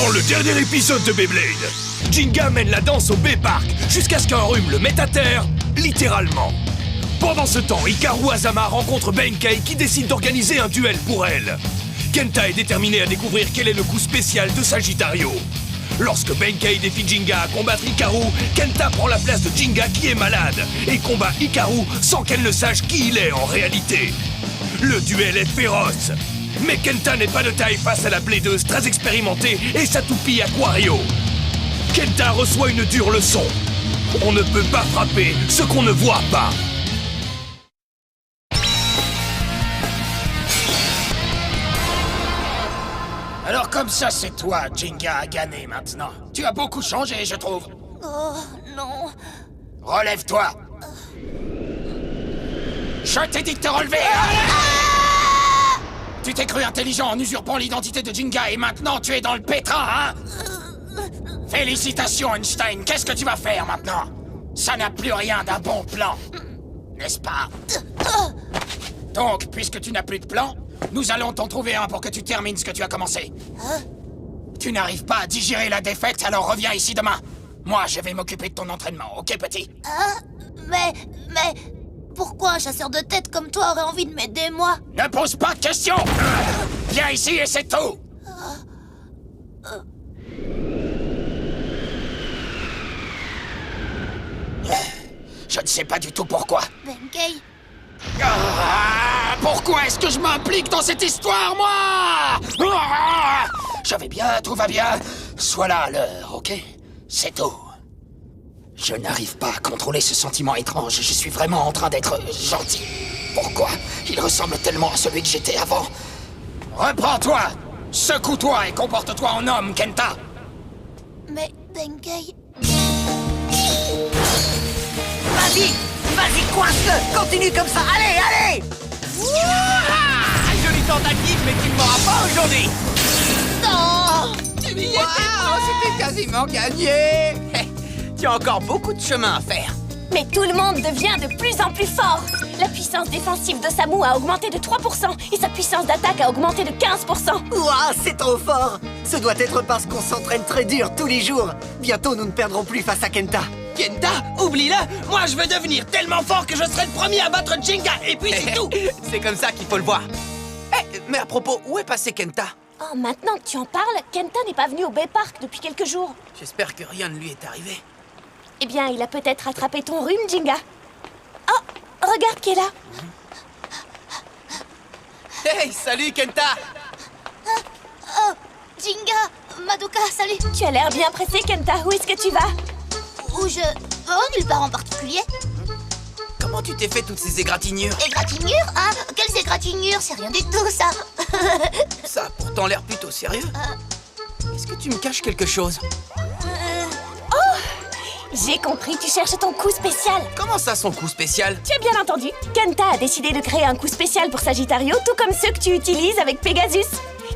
Dans le dernier épisode de Beyblade, Jinga mène la danse au B-Park jusqu'à ce qu'un rhume le mette à terre, littéralement. Pendant ce temps, Hikaru Azama rencontre Benkei qui décide d'organiser un duel pour elle. Kenta est déterminé à découvrir quel est le coup spécial de Sagittario. Lorsque Benkei défie Jinga à combattre Hikaru, Kenta prend la place de Jinga qui est malade et combat Hikaru sans qu'elle ne sache qui il est en réalité. Le duel est féroce, mais Kenta n'est pas de taille face à la plaideuse très expérimentée et sa toupie Aquario. Kenta reçoit une dure leçon. On ne peut pas frapper ce qu'on ne voit pas. Alors comme ça, c'est toi, Jinga, à gagner maintenant. Tu as beaucoup changé, je trouve. Oh, non. Relève-toi. Je t'ai dit de te relever. Tu t'es cru intelligent en usurpant l'identité de Jinga et maintenant tu es dans le pétrin, hein? Félicitations, Einstein. Qu'est-ce que tu vas faire maintenant? Ça n'a plus rien d'un bon plan, n'est-ce pas? Donc, puisque tu n'as plus de plan, nous allons t'en trouver un pour que tu termines ce que tu as commencé. Tu n'arrives pas à digérer la défaite, alors reviens ici demain. Moi, je vais m'occuper de ton entraînement, ok, petit? Mais... Pourquoi un chasseur de tête comme toi aurait envie de m'aider, moi? Ne pose pas de questions! Viens ici et c'est tout! Je ne sais pas du tout pourquoi. Benkei? Pourquoi est-ce que je m'implique dans cette histoire, moi? Je vais bien, tout va bien. Sois là à l'heure, ok? C'est tout. Je n'arrive pas à contrôler ce sentiment étrange. Je suis vraiment en train d'être gentil. Pourquoi? Il ressemble tellement à celui que j'étais avant. Reprends-toi! Secoue-toi et comporte-toi en homme, Kenta! Mais, Benkei... Vas-y, coince-le! Continue comme ça! Allez! Jolie tentative, mais tu ne m'auras pas aujourd'hui! Non! Tu y étais pas, c'était quasiment gagné! Tu as encore beaucoup de chemin à faire. Mais tout le monde devient de plus en plus fort. La puissance défensive de Samu a augmenté de 3% et sa puissance d'attaque a augmenté de 15%. Ouah, c'est trop fort! Ce doit être parce qu'on s'entraîne très dur tous les jours. Bientôt, nous ne perdrons plus face à Kenta. Kenta, oublie-le! Moi, je vais devenir tellement fort que je serai le premier à battre Jinga, et puis c'est tout! C'est comme ça qu'il faut le voir. Mais à propos, où est passé Kenta? Oh, maintenant que tu en parles, Kenta n'est pas venu au B-Park depuis quelques jours. J'espère que rien ne lui est arrivé. Eh bien, il a peut-être attrapé ton rhume, Jinga. Oh, regarde qui est là. Hey, salut Kenta! Oh, Jinga, Madoka, salut! Tu as l'air bien pressé, Kenta. Où est-ce que tu vas? Où je... Oh, nulle part en particulier. Comment tu t'es fait toutes ces égratignures? Égratignures? Hein? Quelles égratignures? C'est rien du tout, ça. Ça a pourtant l'air plutôt sérieux. Est-ce que tu me caches quelque chose? J'ai compris, tu cherches ton coup spécial. Comment ça, son coup spécial? Tu as bien entendu. Kenta a décidé de créer un coup spécial pour Sagittario, tout comme ceux que tu utilises avec Pegasus.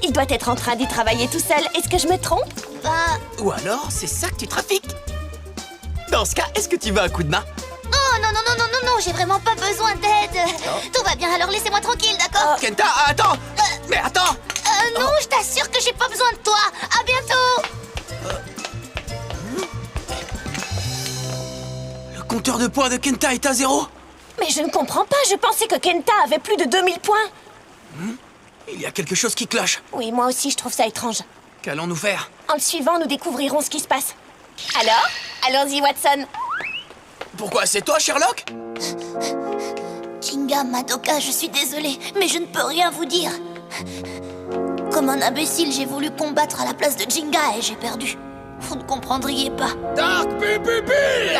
Il doit être en train d'y travailler tout seul. Est-ce que je me trompe? Ou alors, c'est ça que tu trafiques? Dans ce cas, est-ce que tu veux un coup de main? Oh, non, j'ai vraiment pas besoin d'aide. Tout va bien, alors laissez-moi tranquille, d'accord? Kenta, attends! Mais attends! Non, je t'assure que j'ai pas besoin de toi. À bientôt. Le compteur de points de Kenta est à 0. Mais je ne comprends pas, je pensais que Kenta avait plus de 2000 points. Il y a quelque chose qui cloche. Oui, moi aussi, je trouve ça étrange. Qu'allons-nous faire? En le suivant, nous découvrirons ce qui se passe. Alors, allons-y, Watson. Pourquoi, c'est toi, Sherlock? Jinga, Madoka, je suis désolée, mais je ne peux rien vous dire. Comme un imbécile, j'ai voulu combattre à la place de Jinga et j'ai perdu. Vous ne comprendriez pas. Dark Bububule!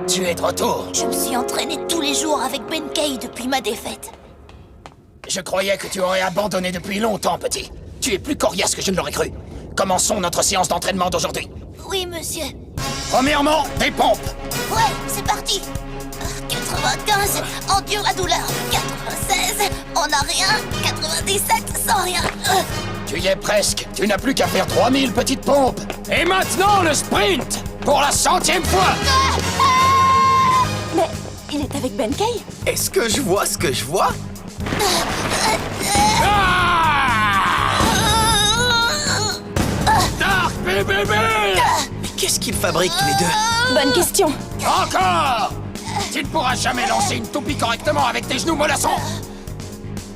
Tu es de retour. Je me suis entraînée tous les jours avec Benkei depuis ma défaite. Je croyais que tu aurais abandonné depuis longtemps, petit. Tu es plus coriace que je ne l'aurais cru. Commençons notre séance d'entraînement d'aujourd'hui. Oui, monsieur. Premièrement, des pompes. Ouais, c'est parti. 95, endure la douleur. 96, on n'a rien. 97, sans rien. Tu y es presque. Tu n'as plus qu'à faire 3000 petites pompes. Et maintenant, le sprint! Pour la 100e fois! Mais il est avec Benkei? Est-ce que je vois ce que je vois? Ah! Qu'est-ce qu'ils fabriquent tous les deux? Bonne question. Encore! Tu ne pourras jamais lancer une toupie correctement avec tes genoux mollassons.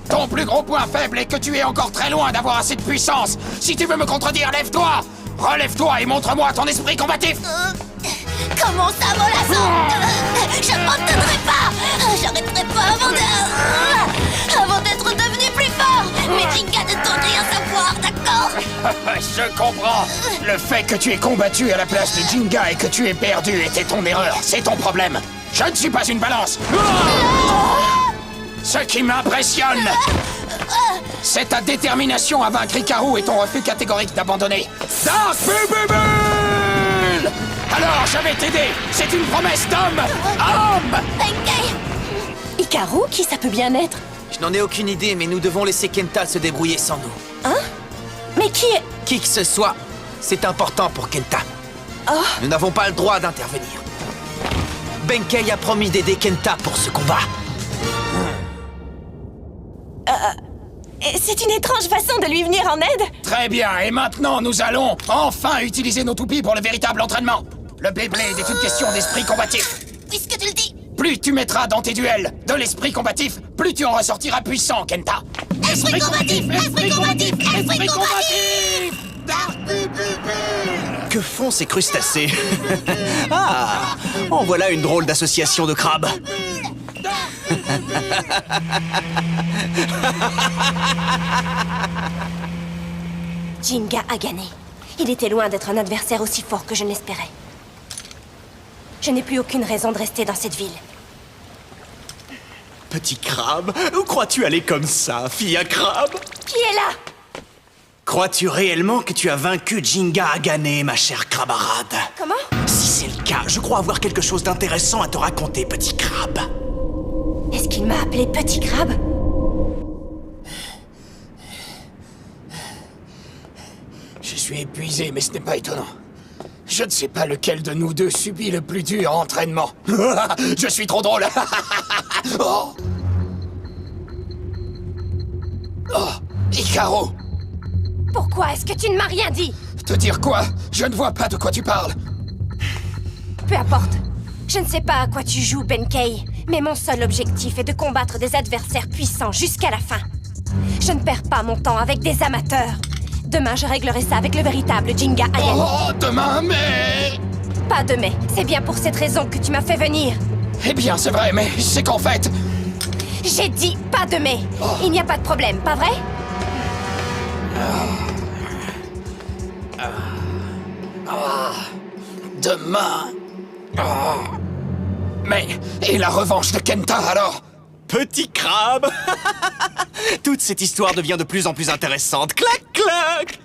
Ton plus gros point faible est que tu es encore très loin d'avoir assez de puissance. Si tu veux me contredire, lève-toi! Relève-toi et montre-moi ton esprit combatif! Comment ça, Molasson? Je ne m'entendrai pas. J'arrêterai pas avant d'être devenu plus fort. Mais Jinga ne doit rien savoir, d'accord? Je comprends. Le fait que tu aies combattu à la place de Jinga et que tu aies perdu était ton erreur. C'est ton problème. Je ne suis pas une balance. Ce qui m'impressionne, c'est ta détermination à vaincre Hikaru et ton refus catégorique d'abandonner. Dark Bubble! Alors, je vais t'aider. C'est une promesse d'homme. Homme! Benkei! Hikaru, qui ça peut bien être? Je n'en ai aucune idée, mais nous devons laisser Kenta se débrouiller sans nous. Hein? Mais qui est... Qui que ce soit, c'est important pour Kenta. Oh. Nous n'avons pas le droit d'intervenir. Benkei a promis d'aider Kenta pour ce combat. C'est une étrange façon de lui venir en aide. Très bien, et maintenant nous allons enfin utiliser nos toupies pour le véritable entraînement. Le Beyblade est une question d'esprit combatif. Puisque tu le dis. Plus tu mettras dans tes duels de l'esprit combatif, plus tu en ressortiras puissant, Kenta. Esprit combatif! Esprit combatif! Esprit combatif! Dark Bubble! Que font ces crustacés? Ah, en voilà une drôle d'association de crabes. Jinga a gagné. Il était loin d'être un adversaire aussi fort que je ne l'espérais. Je n'ai plus aucune raison de rester dans cette ville. Petit crabe, où crois-tu aller comme ça, fille à crabe? Qui est là? Crois-tu réellement que tu as vaincu Jinga Agane, ma chère crabarade? Comment? Si c'est le cas, je crois avoir quelque chose d'intéressant à te raconter, petit crabe. Est-ce qu'il m'a appelé Petit Crabe? Je suis épuisé, mais ce n'est pas étonnant. Je ne sais pas lequel de nous deux subit le plus dur entraînement. Je suis trop drôle. Oh. Oh, Hikaru. Pourquoi est-ce que tu ne m'as rien dit? Te dire quoi? Je ne vois pas de quoi tu parles. Peu importe. Je ne sais pas à quoi tu joues, Benkei, mais mon seul objectif est de combattre des adversaires puissants jusqu'à la fin. Je ne perds pas mon temps avec des amateurs. Demain, je réglerai ça avec le véritable Jinga Agane. Oh, demain, mais... Pas de mais. C'est bien pour cette raison que tu m'as fait venir. Eh bien, c'est vrai, mais c'est qu'en fait... J'ai dit pas de mais. Il n'y a pas de problème, pas vrai? Demain... Mais... Et la revanche de Kenta, alors? Petit crabe. Toute cette histoire devient de plus en plus intéressante. Clac, clac.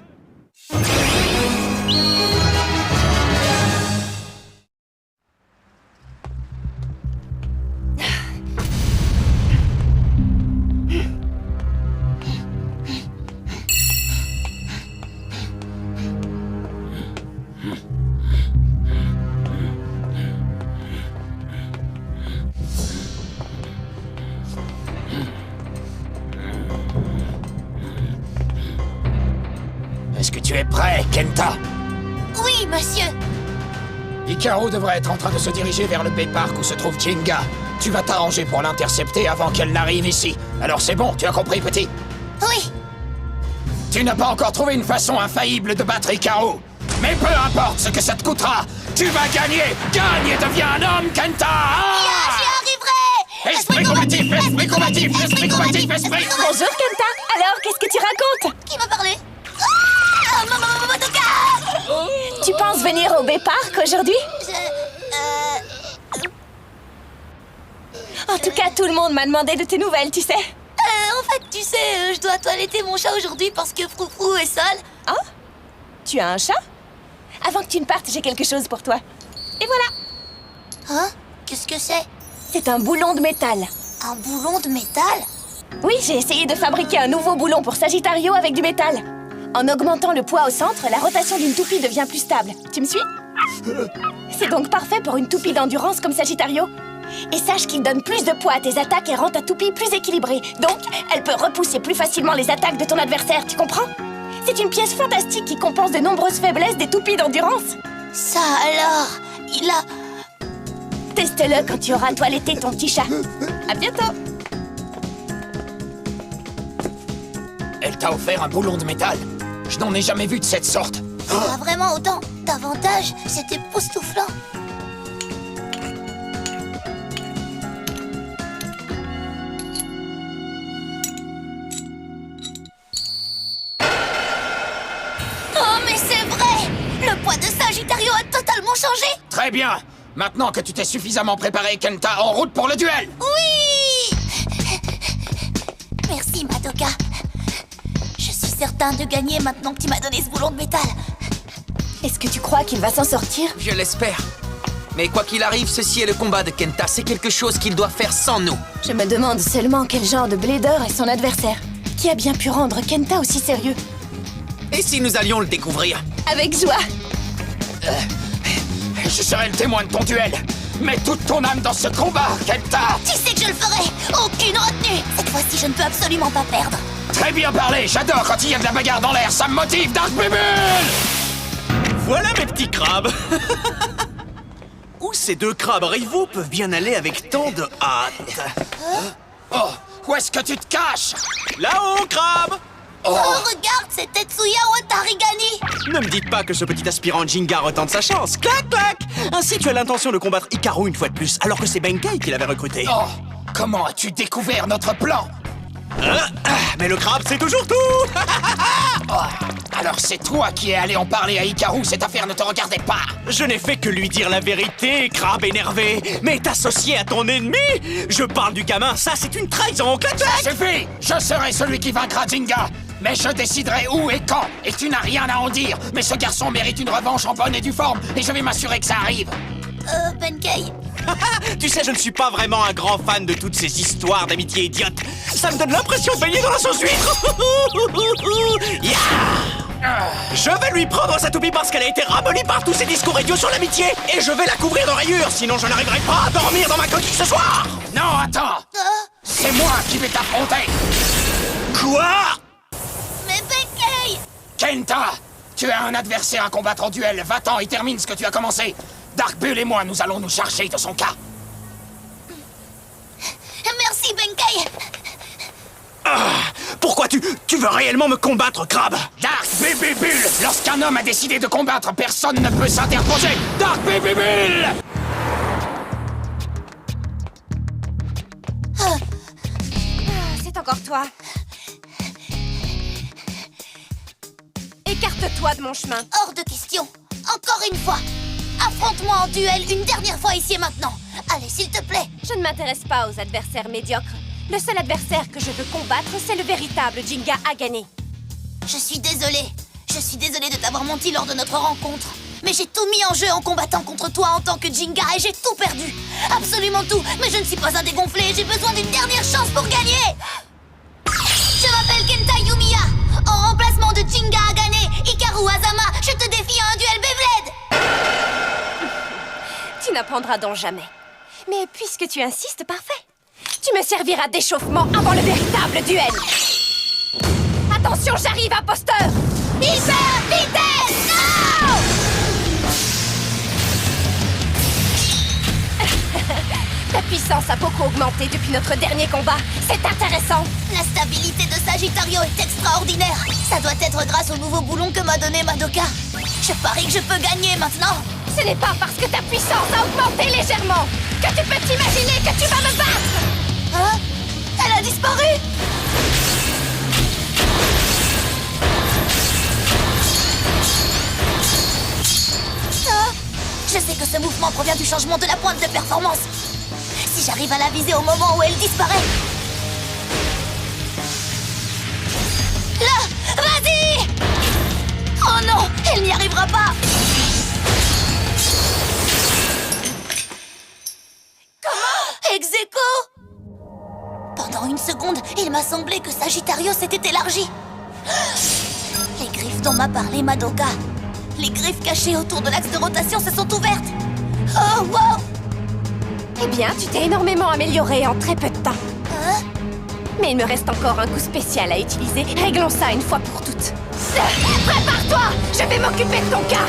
Est-ce que tu es prêt, Kenta? Oui, monsieur. Hikaru devrait être en train de se diriger vers le Bay Park où se trouve Jinga. Tu vas t'arranger pour l'intercepter avant qu'elle n'arrive ici. Alors c'est bon, tu as compris, petit? Oui. Tu n'as pas encore trouvé une façon infaillible de battre Hikaru. Mais peu importe ce que ça te coûtera, tu vas gagner. Gagne et deviens un homme, Kenta. J'y arriverai. Esprit combatif, esprit combatif, esprit combatif, esprit... Bonjour, Kenta. Alors, qu'est-ce que tu racontes? Qui m'a parlé? Motoka! Tu penses venir au Bay Park aujourd'hui? En tout cas, tout le monde m'a demandé de tes nouvelles, tu sais. En fait, tu sais, je dois toiletter mon chat aujourd'hui parce que Froufrou est sale. Ah? Tu as un chat? Avant que tu ne partes, j'ai quelque chose pour toi. Et voilà. Hein? Qu'est-ce que c'est? C'est un boulon de métal. Un boulon de métal? Oui, j'ai essayé de fabriquer un nouveau boulon pour Sagittario avec du métal. En augmentant le poids au centre, la rotation d'une toupie devient plus stable. Tu me suis? C'est donc parfait pour une toupie d'endurance comme Sagittario. Et sache qu'il donne plus de poids à tes attaques et rend ta toupie plus équilibrée. Donc, elle peut repousser plus facilement les attaques de ton adversaire, tu comprends? C'est une pièce fantastique qui compense de nombreuses faiblesses des toupies d'endurance. Ça alors, il a... Teste-le quand tu auras toiletté ton petit chat. À bientôt. Elle t'a offert un boulon de métal. Je n'en ai jamais vu de cette sorte. Il a vraiment autant d'avantages, c'est époustouflant. Oh mais c'est vrai! Le poids de Sagittario a totalement changé! Très bien. Maintenant que tu t'es suffisamment préparé, Kenta, en route pour le duel. Oui! Merci Madoka. Je suis certain de gagner maintenant que tu m'as donné ce boulon de métal. Est-ce que tu crois qu'il va s'en sortir? Je l'espère. Mais quoi qu'il arrive, ceci est le combat de Kenta. C'est quelque chose qu'il doit faire sans nous. Je me demande seulement quel genre de blader est son adversaire. Qui a bien pu rendre Kenta aussi sérieux? Et si nous allions le découvrir? Avec joie. Je serai le témoin de ton duel. Mets toute ton âme dans ce combat, Kenta. Tu sais que je le ferai! Aucune retenue! Cette fois-ci, je ne peux absolument pas perdre. Très bien parlé. J'adore quand il y a de la bagarre dans l'air. Ça me motive, Dark Bubble. Voilà mes petits crabes. Où ces deux crabes rivaux peuvent bien aller avec tant de hâte? Oh, où est-ce que tu te caches? Là-haut, crabe! Oh, regarde, c'est Tetsuya Watarigani! Ne me dites pas que ce petit aspirant Jinga retente sa chance. Clac, clac! Ainsi, tu as l'intention de combattre Hikaru une fois de plus, alors que c'est Benkei qui l'avait recruté. Oh, comment as-tu découvert notre plan? Mais le crabe, c'est toujours tout! Alors c'est toi qui es allé en parler à Hikaru. Cette affaire ne te regardait pas. Je n'ai fait que lui dire la vérité, crabe énervé. Mais t'associer à ton ennemi? Je parle du gamin, ça c'est une trahison, clac, clac! Suffit. Je serai celui qui vaincra Jinga. Mais je déciderai où et quand. Et tu n'as rien à en dire. Mais ce garçon mérite une revanche en bonne et due forme. Et je vais m'assurer que ça arrive. Benkei, Tu sais, je ne suis pas vraiment un grand fan de toutes ces histoires d'amitié idiote. Ça me donne l'impression de baigner dans la sauce huître. Yeah! Je vais lui prendre sa toupie parce qu'elle a été ramollie par tous ces discours idiots sur l'amitié. Et je vais la couvrir de rayures, sinon je n'arriverai pas à dormir dans ma coquille ce soir. Non, attends. C'est moi qui vais t'affronter. Quoi? mais Benkei! Kenta, tu as un adversaire à combattre en duel. Va-t'en et termine ce que tu as commencé. Dark Bull et moi, nous allons nous charger de son cas. Merci Benkei! Pourquoi tu veux réellement me combattre, crabe? Dark Bull. Lorsqu'un homme a décidé de combattre, personne ne peut s'interposer. Dark Bull. C'est encore toi. Écarte-toi de mon chemin. Hors de question! Encore une fois! Affronte-moi en duel une dernière fois ici et maintenant! Allez, s'il te plaît! Je ne m'intéresse pas aux adversaires médiocres. Le seul adversaire que je veux combattre, c'est le véritable Jinga Agane. Je suis désolée! Je suis désolée de t'avoir menti lors de notre rencontre! Mais j'ai tout mis en jeu en combattant contre toi en tant que Jinga et j'ai tout perdu! Absolument tout! Mais je ne suis pas un dégonflé et j'ai besoin d'une dernière chance pour gagner! Je m'appelle Kenta Yumiya! En remplacement de Jinga Agane, Hikaru Azama, je te défie à un duel Beyblade! Tu n'apprendras donc jamais. Mais puisque tu insistes, parfait. Tu me serviras d'échauffement avant le véritable duel. Attention, j'arrive, imposteur! Hyper vitesse! Non! Ta puissance a beaucoup augmenté depuis notre dernier combat. C'est intéressant. La stabilité de Sagittario est extraordinaire. Ça doit être grâce au nouveau boulon que m'a donné Madoka. Je parie que je peux gagner maintenant. Ce n'est pas parce que ta puissance a augmenté légèrement que tu peux t'imaginer que tu vas me battre. Hein? Elle a disparu? Ah, je sais que ce mouvement provient du changement de la pointe de performance. Si j'arrive à la viser au moment où elle disparaît... Là! Vas-y! Oh non! Elle n'y arrivera pas! Comment? Ex aequo! Pendant une seconde, il m'a semblé que Sagittario s'était élargi. Les griffes dont m'a parlé Madoka. Les griffes cachées autour de l'axe de rotation se sont ouvertes. Oh, wow! Eh bien, tu t'es énormément amélioré en très peu de temps. Hein? Mais il me reste encore un coup spécial à utiliser. Réglons ça une fois pour toutes. Prépare-toi! Je vais m'occuper de ton cas!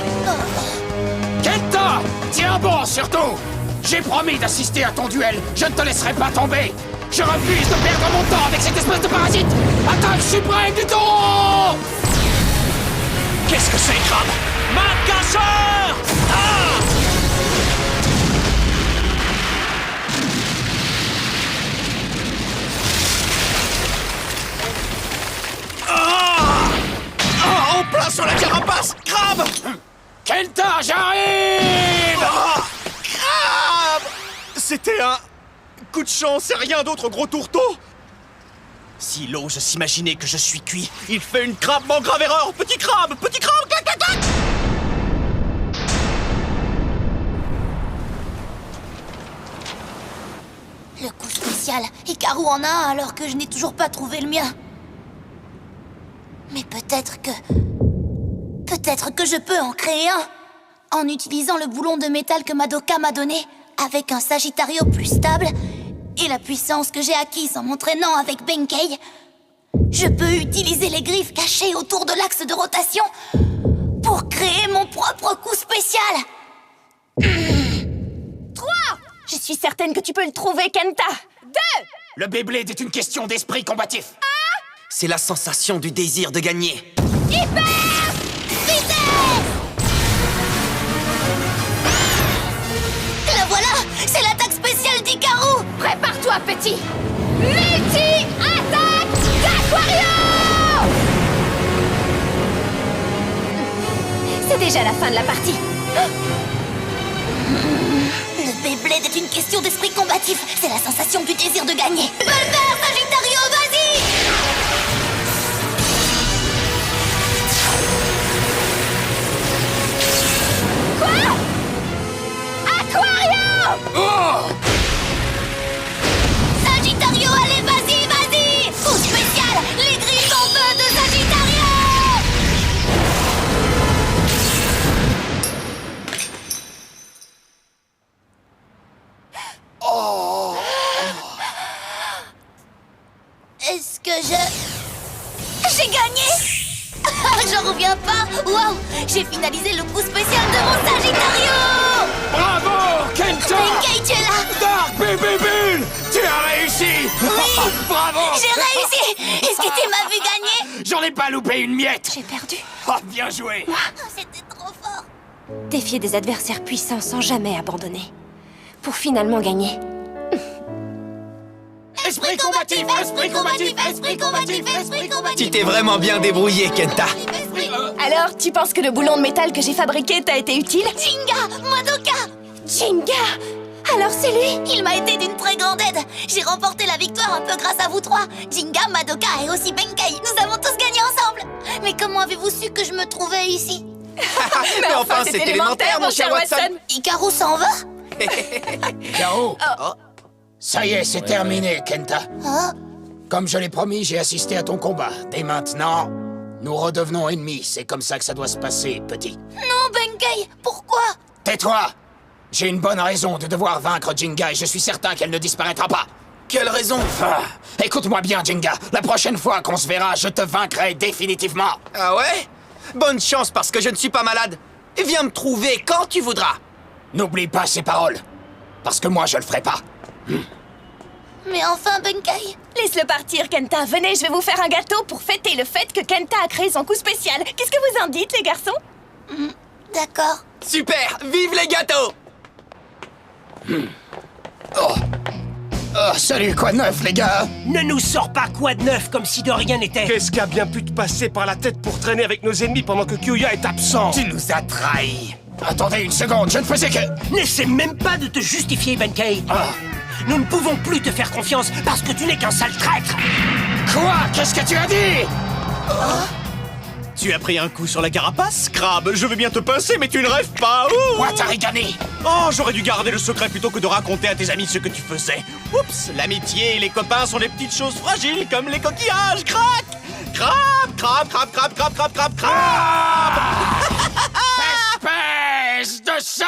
Kenta! Tiens bon, surtout! J'ai promis d'assister à ton duel. Je ne te laisserai pas tomber. Je refuse de perdre mon temps avec cette espèce de parasite. Attaque suprême du taureau! Qu'est-ce que c'est, Crabe? Casseur! En plein sur la carapace! Crabe! Kenta, j'arrive! Crabe! C'était un coup de chance et rien d'autre, gros tourteau! S'il ose s'imaginer que je suis cuit, il fait une gravement grave erreur! Petit crabe! Clac, clac, clac! Le coup spécial, Hikaru en a un alors que je n'ai toujours pas trouvé le mien. Mais peut-être que je peux en créer un en utilisant le boulon de métal que Madoka m'a donné avec un Sagittario plus stable et la puissance que j'ai acquise en m'entraînant avec Benkei. Je peux utiliser les griffes cachées autour de l'axe de rotation pour créer mon propre coup spécial. 3! Je suis certaine que tu peux le trouver, Kenta! 2! Le Beyblade est une question d'esprit combatif. C'est la sensation du désir de gagner. Hyper vitesse! La voilà! C'est l'attaque spéciale d'Hikaru! Prépare-toi, petit! Multi-attaque d'Aquario! C'est déjà la fin de la partie. Le Beyblade est une question d'esprit combatif. C'est la sensation du désir de gagner. Tu peux le faire, Sagittario, vas-y! Quoi? Aquario! Oh! Sagittario, allez, vas-y! Coup spécial, les griffes en feu de Sagittario! Est-ce que j'ai gagné? J'en reviens pas! Waouh! J'ai finalisé le coup spécial de mon Sagittario! Bravo, Kenta! Benkei, tu es là! Dark Baby Bull! Tu as réussi! Oui! Bravo! J'ai réussi! Est-ce que tu m'as vu gagner? J'en ai pas loupé une miette! J'ai perdu. Oh, bien joué! C'était trop fort! Défier des adversaires puissants sans jamais abandonner. Pour finalement gagner. Esprit combatif! Esprit combatif! Esprit combatif! Esprit combatif! Tu t'es vraiment bien débrouillé, Kenta. Alors, tu penses que le boulon de métal que j'ai fabriqué t'a été utile? Jinga! Madoka! Jinga! Alors c'est lui? Il m'a été d'une très grande aide! J'ai remporté la victoire un peu grâce à vous trois! Jinga, Madoka et aussi Benkei! Nous avons tous gagné ensemble! Mais comment avez-vous su que je me trouvais ici? Mais enfin, c'est élémentaire, mon cher Watson. Hikaru s'en va? Hikaru! Ça y est, c'est terminé, Kenta. Oh. Comme je l'ai promis, j'ai assisté à ton combat. Dès maintenant, nous redevenons ennemis. C'est comme ça que ça doit se passer, petit. Non, Benkei! Pourquoi? Tais-toi! J'ai une bonne raison de devoir vaincre Jinga et je suis certain qu'elle ne disparaîtra pas. Quelle raison? Ah, écoute-moi bien, Jinga. La prochaine fois qu'on se verra, je te vaincrai définitivement. Ah ouais? Bonne chance parce que je ne suis pas malade. Viens me trouver quand tu voudras. N'oublie pas ces paroles. Parce que moi, je le ferai pas. Mais enfin, Benkei! Laisse-le partir, Kenta. Venez, je vais vous faire un gâteau pour fêter le fait que Kenta a créé son coup spécial. Qu'est-ce que vous en dites, les garçons? D'accord. Super! Vive les gâteaux! Oh, salut, quoi de neuf, les gars? Ne nous sors pas quoi de neuf comme si de rien n'était. Qu'est-ce qui a bien pu te passer par la tête pour traîner avec nos ennemis pendant que Kyoya est absent? Tu nous as trahis. Attendez une seconde, je ne faisais que... N'essaie même pas de te justifier, Benkei. Ah. Nous ne pouvons plus te faire confiance parce que tu n'es qu'un sale traître. Quoi? Qu'est-ce que tu as dit? Tu as pris un coup sur la carapace, Crabe. Je veux bien te pincer, mais tu ne rêves pas. Ouh. Watarigani! Oh, j'aurais dû garder le secret plutôt que de raconter à tes amis ce que tu faisais. Oups, l'amitié et les copains sont des petites choses fragiles comme les coquillages. Crac! Crabe, crabe, crabe, crabe, crabe, crabe, crabe, crabe. Espèce de sale!